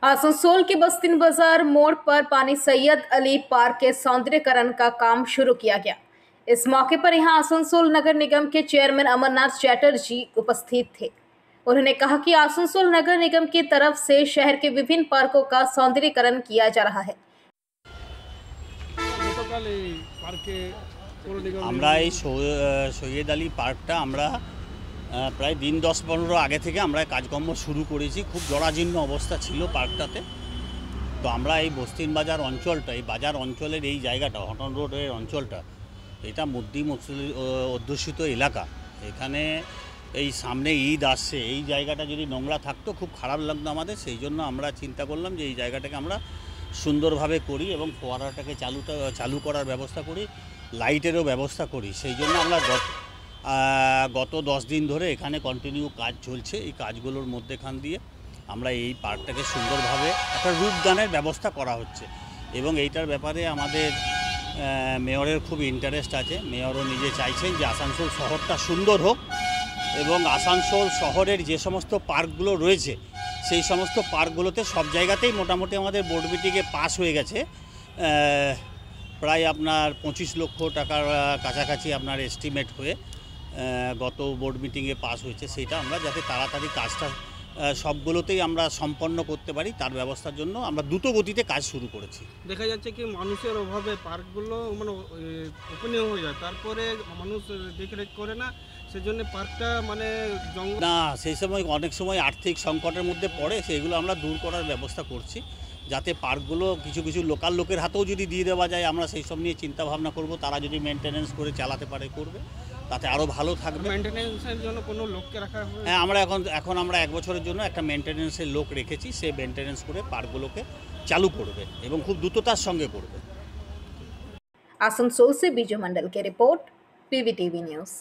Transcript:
आसनसोल के बस्तिन बाजार मोड़ पर पानी सैयद अली पार्क के सौंदर्यीकरण का काम शुरू किया गया। इस मौके पर यहां आसनसोल नगर निगम के चेयरमैन अमरनाथ चैटर्जी उपस्थित थे। उन्होंने कहा कि आसनसोल नगर निगम की तरफ से शहर के विभिन्न पार्कों का सौंदर्यीकरण किया जा रहा है। আমরা এই সৈয়দ আলী পার্কটা আমরা প্রায় দিন 10-15 আগে থেকে আমরা কাজকর্ম শুরু করেছি। খুব জরাজীর্ণ অবস্থা ছিল পার্কটাতে। তো আমরা এই বস্তিন বাজার অঞ্চলটা, এই বাজার অঞ্চলের এই জায়গাটা, হটন রোডের অঞ্চলটা, এটা মুসলিম অধ্যুষিত এলাকা। এখানে এই সামনে ঈদ আসছে, এই জায়গাটা যদি নোংরা থাকতো খুব খারাপ লাগতো আমাদের। সেই জন্য আমরা চিন্তা করলাম যে এই জায়গাটাকে আমরা সুন্দরভাবে করি এবং ফোয়ারাটাকে চালু করার ব্যবস্থা করি, লাইটেরও ব্যবস্থা করি। সেই জন্য আমরা গত 10 দিন ধরে এখানে কন্টিনিউ কাজ চলছে। এই কাজগুলোর মধ্যেখান দিয়ে আমরা এই পার্কটাকে সুন্দরভাবে একটা রূপদানের ব্যবস্থা করা হচ্ছে এবং এইটার ব্যাপারে আমাদের মেয়রের খুব ইন্টারেস্ট আছে। মেয়রও নিজে চাইছেন যে আসানসোল শহরটা সুন্দর হোক এবং আসানসোল শহরের যে সমস্ত পার্কগুলো রয়েছে সেই সমস্ত পার্কগুলোতে সব জায়গাতেই মোটামুটি আমাদের বোর্ড মিটিংয়ে পাস হয়ে গেছে। প্রায় আপনার 25 লক্ষ টাকার কাছাকাছি আপনার এস্টিমেট হয়ে গত বোর্ড মিটিংয়ে পাস হয়েছে। সেটা আমরা যাতে তাড়াতাড়ি কাজটা সবগুলোতেই আমরা সম্পন্ন করতে পারি তার ব্যবস্থার জন্য আমরা দ্রুত গতিতে কাজ শুরু করেছি। দেখা যাচ্ছে কি মানুষের অভাবে পার্কগুলো মানে ওপেনিং হয়ে যায়, তারপরে মানুষ দেখরেখ করে না, সেজন্য পার্কটা মানে না, সেই সময় অনেক সময় আর্থিক সংকটের মধ্যে পড়ে, সেইগুলো আমরা দূর করার ব্যবস্থা করছি যাতে পার্কগুলো কিছু কিছু লোকাল লোকের হাতেও যদি দিয়ে দেওয়া যায় আমরা সেই সব নিয়ে চিন্তা ভাবনা করব। তারা যদি মেনটেনেন্স করে চালাতে পারে করবে, তাতে আরও ভালো থাকবে। মেনটেনেন্সের জন্য কোনো লোককে রাখা হবে? হ্যাঁ, আমরা এখন আমরা 1 বছরের জন্য একটা মেনটেনেন্সের লোক রেখেছি। সে মেনটেনেন্স করে পার্কগুলোকে চালু করবে এবং খুব দ্রুততার সঙ্গে করবে। आसनसोल से बीजू मंडल की रिपोर्ट, PVTV न्यूज़।